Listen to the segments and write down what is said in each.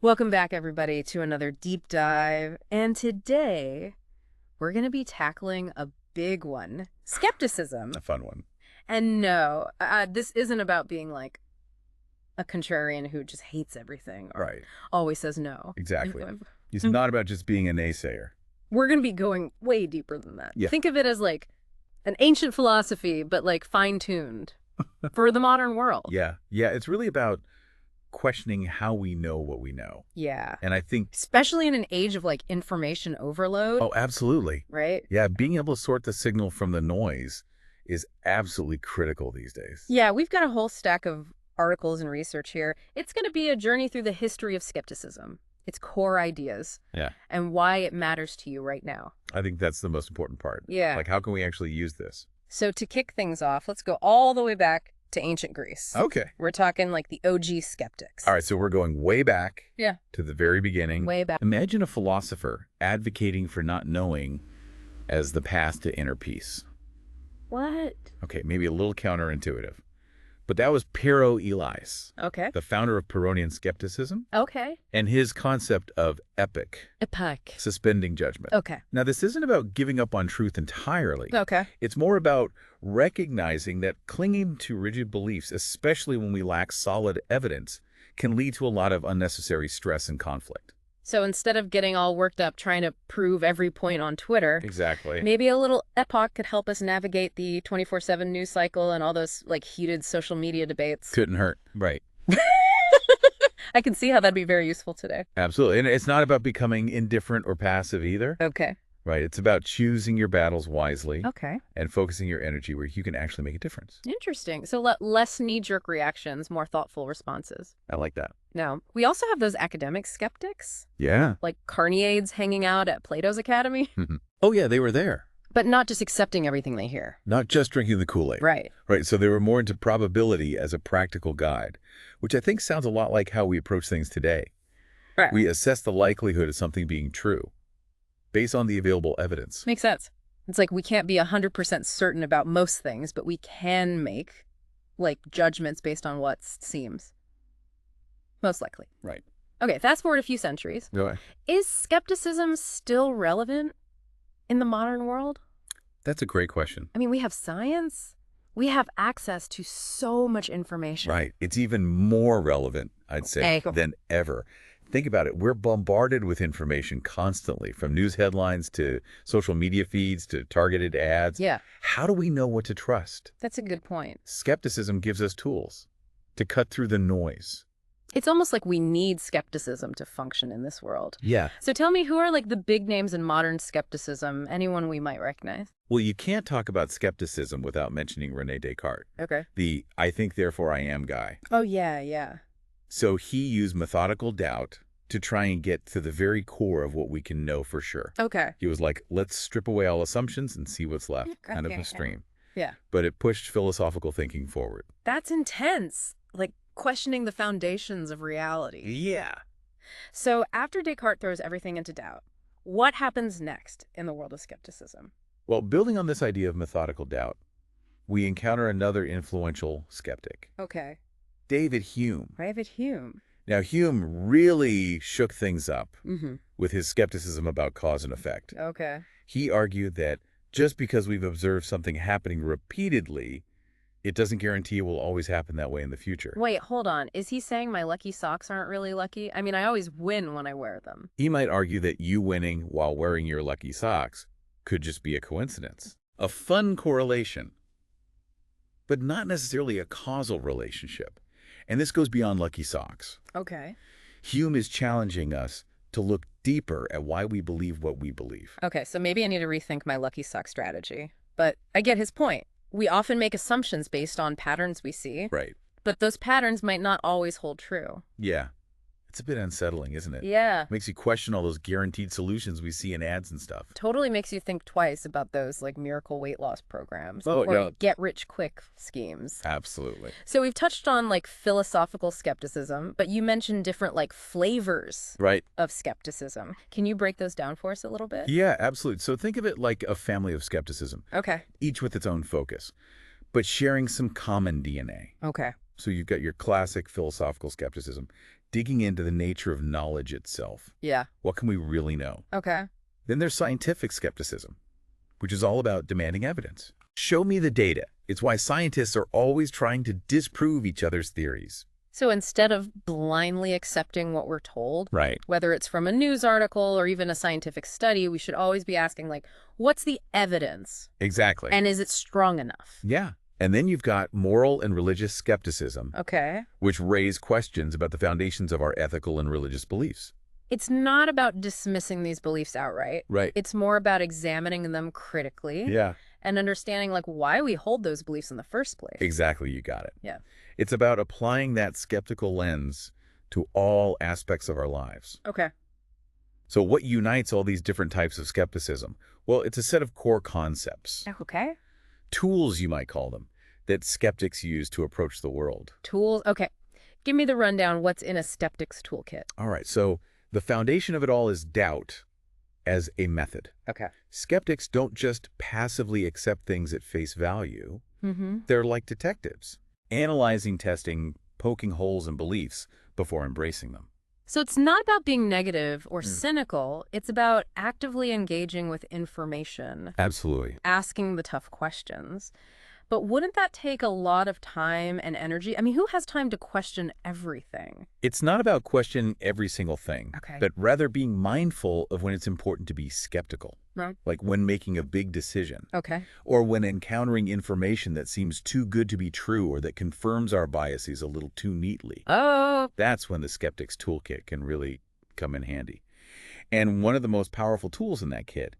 Welcome back, everybody, to another deep dive. And today, we're going to be tackling a big one, skepticism. A fun one. And no, this isn't about being like a contrarian who just hates everything or Right. always says no. Exactly. It's not about just being a naysayer. We're going to be going way deeper than that. Yeah. Think of it as like an ancient philosophy, but like fine-tuned for the modern world. Yeah. Yeah. It's really about questioning how we know what we know. Yeah. And I think... Especially in an age of like information overload. Oh, absolutely. Right? Yeah. Being able to sort the signal from the noise is absolutely critical these days. Yeah, we've got a whole stack of articles and research here. It's going to be a journey through the history of skepticism, its core ideas, Yeah. and why it matters to you right now. I think that's the most important part. Yeah. Like, how can we actually use this? So to kick things off, let's go all the way back to ancient Greece. Okay. We're talking like the OG skeptics. All right. So we're going way back Yeah. to the very beginning. Way back. Imagine a philosopher advocating for not knowing as the path to inner peace. What? Okay, maybe a little counterintuitive. But that was Pyrrho Elis, Okay. the founder of Pyrrhonian skepticism, Okay. and his concept of epic, Epoch. suspending judgment. Okay. Now, this isn't about giving up on truth entirely. Okay. It's more about recognizing that clinging to rigid beliefs, especially when we lack solid evidence, can lead to a lot of unnecessary stress and conflict. So instead of getting all worked up trying to prove every point on Twitter, Exactly. maybe a little epoch could help us navigate the 24/7 news cycle and all those like heated social media debates. Couldn't hurt. Right. I can see how that'd be very useful today. Absolutely. And it's not about becoming indifferent or passive either. Okay. Right. It's about choosing your battles wisely. Okay. And focusing your energy where you can actually make a difference. Interesting. So less knee-jerk reactions, more thoughtful responses. I like that. Now, we also have those academic skeptics, Yeah. like carniades hanging out at Plato's Academy, Oh, yeah, they were there. but not just accepting everything they hear. Not just drinking the Kool-Aid. Right. Right. So they were more into probability as a practical guide, which I think sounds a lot like how we approach things today. Right. We assess the likelihood of something being true based on the available evidence. Makes sense. It's like we can't be 100% certain about most things, but we can make like judgments based on what seems most likely. Right. Okay, fast forward a few centuries. Go ahead. Is skepticism still relevant in the modern world? That's a great question. I mean, we have science. We have access to so much information. Right. It's even more relevant, I'd say, than ever. Think about it. We're bombarded with information constantly, from news headlines to social media feeds to targeted ads. Yeah. How do we know what to trust? That's a good point. Skepticism gives us tools to cut through the noise. It's almost like we need skepticism to function in this world. Yeah. So tell me, who are like the big names in modern skepticism? Anyone we might recognize? Well, you can't talk about skepticism without mentioning René Descartes, Okay. the I think, therefore I am guy. Oh, yeah, yeah. So he used methodical doubt to try and get to the very core of what we can know for sure. Okay. He was like, let's strip away all assumptions and see what's left, kind of Okay. a stream. Yeah. But it pushed philosophical thinking forward. That's intense. Like questioning the foundations of reality. Yeah. So after Descartes throws everything into doubt, what happens next in the world of skepticism? Well, building on this idea of methodical doubt, we encounter another influential skeptic, Okay. David Hume. David Hume. Now, Hume really shook things up Mm-hmm. with his skepticism about cause and effect. Okay. He argued that just because we've observed something happening repeatedly, it doesn't guarantee it will always happen that way in the future. Wait, hold on. Is he saying my lucky socks aren't really lucky? I mean, I always win when I wear them. He might argue that you winning while wearing your lucky socks could just be a coincidence. A fun correlation, but not necessarily a causal relationship. And this goes beyond lucky socks. Okay. Hume is challenging us to look deeper at why we believe what we believe. Okay, so maybe I need to rethink my lucky sock strategy. But I get his point. We often make assumptions based on patterns we see, Right. but those patterns might not always hold true. Yeah. It's a bit unsettling, isn't it? Yeah. Makes you question all those guaranteed solutions we see in ads and stuff. Totally makes you think twice about those like miracle weight loss programs Oh, or no. get rich quick schemes. Absolutely. So we've touched on like philosophical skepticism, but you mentioned different like flavors Right. of skepticism. Can you break those down for us a little bit? Yeah, absolutely. So think of it like a family of skepticism, Okay. each with its own focus, but sharing some common DNA. Okay. So you've got your classic philosophical skepticism, digging into the nature of knowledge itself. Yeah. What can we really know? Okay. Then there's scientific skepticism, which is all about demanding evidence. Show me the data. It's why scientists are always trying to disprove each other's theories. So instead of blindly accepting what we're told, Right. whether it's from a news article or even a scientific study, we should always be asking, like, what's the evidence? Exactly. And is it strong enough? Yeah. And then you've got moral and religious skepticism, Okay. which raise questions about the foundations of our ethical and religious beliefs. It's not about dismissing these beliefs outright. Right. It's more about examining them critically Yeah. and understanding, like, why we hold those beliefs in the first place. Exactly. You got it. Yeah. It's about applying that skeptical lens to all aspects of our lives. Okay. So what unites all these different types of skepticism? Well, it's a set of core concepts, Okay. tools you might call them, that skeptics use to approach the world. Tools. Okay. Give me the rundown. What's in a skeptic's toolkit? All right, so the foundation of it all is doubt as a method. Okay. Skeptics don't just passively accept things at face value. Mm-hmm. They're like detectives, analyzing, testing, poking holes in beliefs before embracing them. So it's not about being negative or cynical. It's about actively engaging with information, Absolutely. asking the tough questions. But wouldn't that take a lot of time and energy? I mean, who has time to question everything? It's not about questioning every single thing, Okay. but rather being mindful of when it's important to be skeptical, Right. like when making a big decision, Okay. or when encountering information that seems too good to be true or that confirms our biases a little too neatly. Oh, That's when the skeptic's toolkit can really come in handy. And one of the most powerful tools in that kit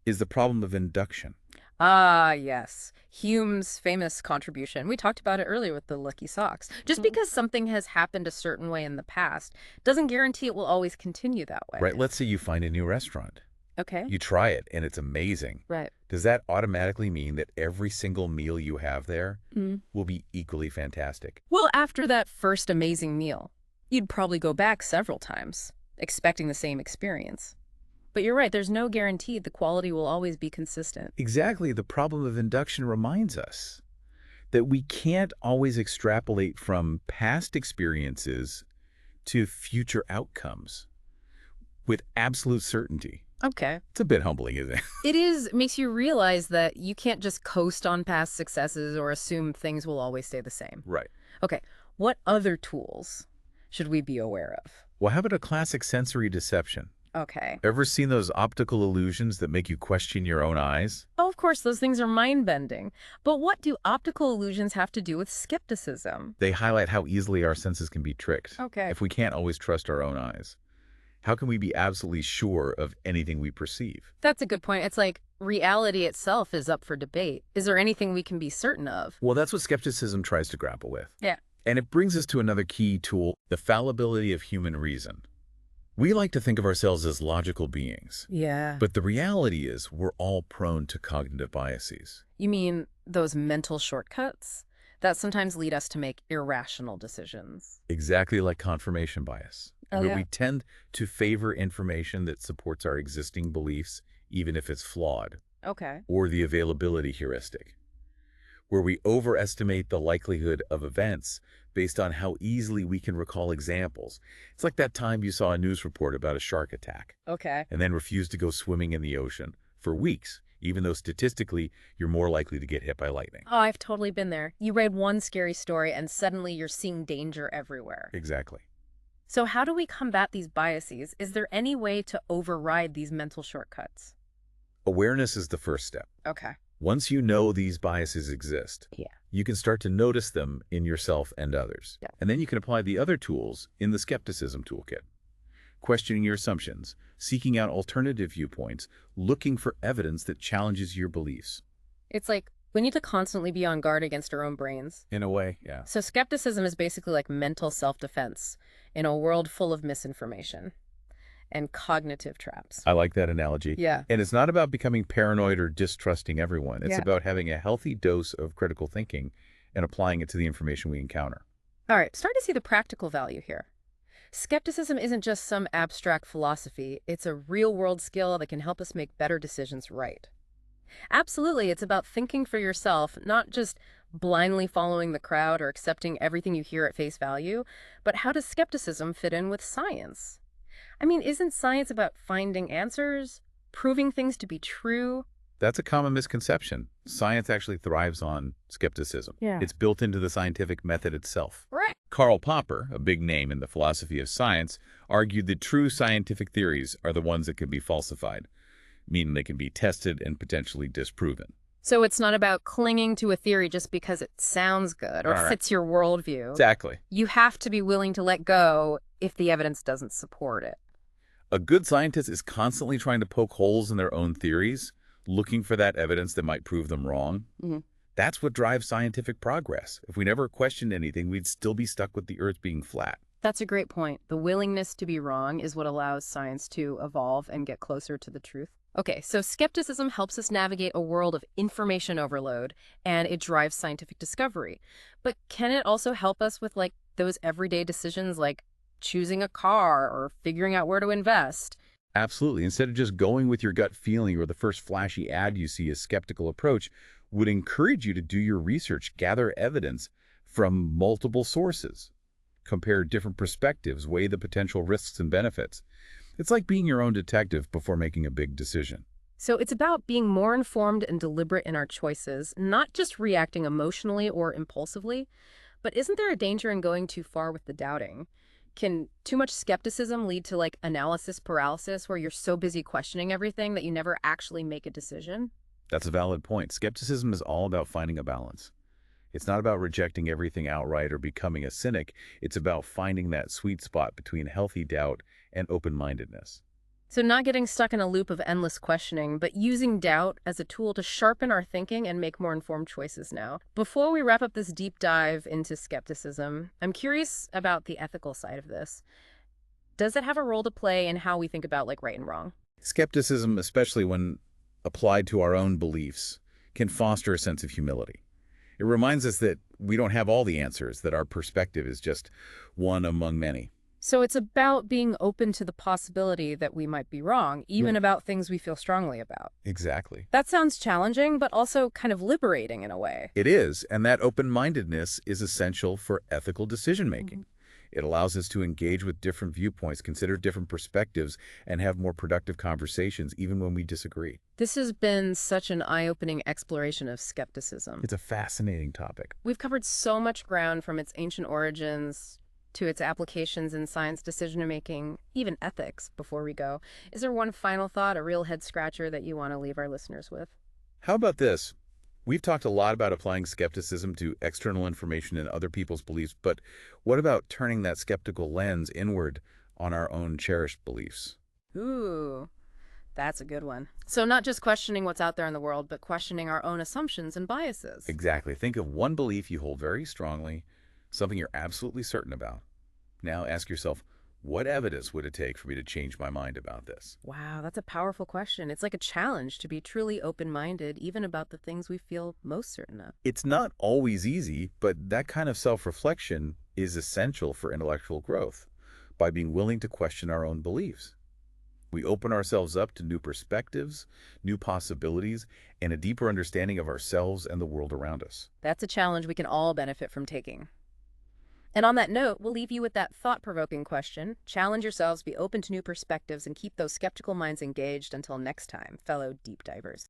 is the problem of induction. ah, yes. Hume's famous contribution. We talked about it earlier with the lucky socks. Just because something has happened a certain way in the past doesn't guarantee it will always continue that way. Right? Let's say you find a new restaurant. Okay. You try it and it's amazing. Right. Does that automatically mean that every single meal you have there will be equally fantastic? Well, after that first amazing meal, you'd probably go back several times, expecting the same experience. But you're right, there's no guarantee the quality will always be consistent. Exactly. The problem of induction reminds us that we can't always extrapolate from past experiences to future outcomes with absolute certainty. Okay. It's a bit humbling, isn't it? It is, makes you realize that you can't just coast on past successes or assume things will always stay the same. Right. Okay, what other tools should we be aware of? Well, how about a classic sensory deception? Okay. Ever seen those optical illusions that make you question your own eyes? Oh, of course, those things are mind-bending. But what do optical illusions have to do with skepticism? They highlight how easily our senses can be tricked. Okay. If we can't always trust our own eyes, how can we be absolutely sure of anything we perceive? That's a good point. It's like reality itself is up for debate. Is there anything we can be certain of? Well, that's what skepticism tries to grapple with. Yeah. And it brings us to another key tool, the fallibility of human reason. We like to think of ourselves as logical beings, Yeah. but the reality is we're all prone to cognitive biases. You mean those mental shortcuts that sometimes lead us to make irrational decisions? Exactly like confirmation bias, Oh, where yeah. we tend to favor information that supports our existing beliefs, even if it's flawed, Okay. or the availability heuristic, where we overestimate the likelihood of events based on how easily we can recall examples. It's like that time you saw a news report about a shark attack Okay. and then refused to go swimming in the ocean for weeks, even though statistically you're more likely to get hit by lightning. Oh, I've totally been there. You read one scary story and suddenly you're seeing danger everywhere. Exactly. So how do we combat these biases? Is there any way to override these mental shortcuts? Awareness is the first step. Okay. Once you know these biases exist, Yeah. you can start to notice them in yourself and others. Yeah. And then you can apply the other tools in the skepticism toolkit. Questioning your assumptions, seeking out alternative viewpoints, looking for evidence that challenges your beliefs. It's like we need to constantly be on guard against our own brains. In a way, yeah. So skepticism is basically like mental self-defense in a world full of misinformation and cognitive traps. I like that analogy. Yeah. And it's not about becoming paranoid or distrusting everyone. It's Yeah. about having a healthy dose of critical thinking and applying it to the information we encounter. All right, start to see the practical value here. Skepticism isn't just some abstract philosophy. It's a real-world skill that can help us make better decisions right. Absolutely, it's about thinking for yourself, not just blindly following the crowd or accepting everything you hear at face value. But how does skepticism fit in with science? I mean, isn't science about finding answers, proving things to be true? That's a common misconception. Science actually thrives on skepticism. Yeah. It's built into the scientific method itself. Right. Karl Popper, a big name in the philosophy of science, argued that true scientific theories are the ones that can be falsified, meaning they can be tested and potentially disproven. So it's not about clinging to a theory just because it sounds good or All right. fits your worldview. Exactly. You have to be willing to let go if the evidence doesn't support it. A good scientist is constantly trying to poke holes in their own theories, looking for that evidence that might prove them wrong. Mhm. That's what drives scientific progress. If we never questioned anything, we'd still be stuck with the Earth being flat. That's a great point. The willingness to be wrong is what allows science to evolve and get closer to the truth. Okay, so skepticism helps us navigate a world of information overload, and it drives scientific discovery. But can it also help us with those everyday decisions like choosing a car or figuring out where to invest? Absolutely. Instead of just going with your gut feeling or the first flashy ad you see, a skeptical approach would encourage you to do your research, gather evidence from multiple sources, compare different perspectives, weigh the potential risks and benefits. It's like being your own detective before making a big decision. So it's about being more informed and deliberate in our choices, not just reacting emotionally or impulsively. But isn't there a danger in going too far with the doubting? Can too much skepticism lead to analysis paralysis where you're so busy questioning everything that you never actually make a decision? That's a valid point. Skepticism is all about finding a balance. It's not about rejecting everything outright or becoming a cynic. It's about finding that sweet spot between healthy doubt and open-mindedness. So not getting stuck in a loop of endless questioning, but using doubt as a tool to sharpen our thinking and make more informed choices now. Before we wrap up this deep dive into skepticism, I'm curious about the ethical side of this. Does it have a role to play in how we think about right and wrong? Skepticism, especially when applied to our own beliefs, can foster a sense of humility. It reminds us that we don't have all the answers, that our perspective is just one among many. So it's about being open to the possibility that we might be wrong, even about things we feel strongly about. Exactly. That sounds challenging, but also kind of liberating in a way. It is, and that open-mindedness is essential for ethical decision-making. It allows us to engage with different viewpoints, consider different perspectives, and have more productive conversations even when we disagree. This has been such an eye-opening exploration of skepticism. It's a fascinating topic. We've covered so much ground from its ancient origins to its applications in science decision-making, even ethics, before we go. Is there one final thought, a real head-scratcher that you want to leave our listeners with? How about this? We've talked a lot about applying skepticism to external information and other people's beliefs, but what about turning that skeptical lens inward on our own cherished beliefs? Ooh, that's a good one. So not just questioning what's out there in the world, but questioning our own assumptions and biases. Exactly. Think of one belief you hold very strongly, something you're absolutely certain about. Now ask yourself, what evidence would it take for me to change my mind about this? Wow, that's a powerful question. It's like a challenge to be truly open-minded, even about the things we feel most certain of. It's not always easy, but that kind of self-reflection is essential for intellectual growth by being willing to question our own beliefs. We open ourselves up to new perspectives, new possibilities, and a deeper understanding of ourselves and the world around us. That's a challenge we can all benefit from taking. And on that note, we'll leave you with that thought-provoking question. Challenge yourselves, be open to new perspectives, and keep those skeptical minds engaged until next time, fellow deep divers.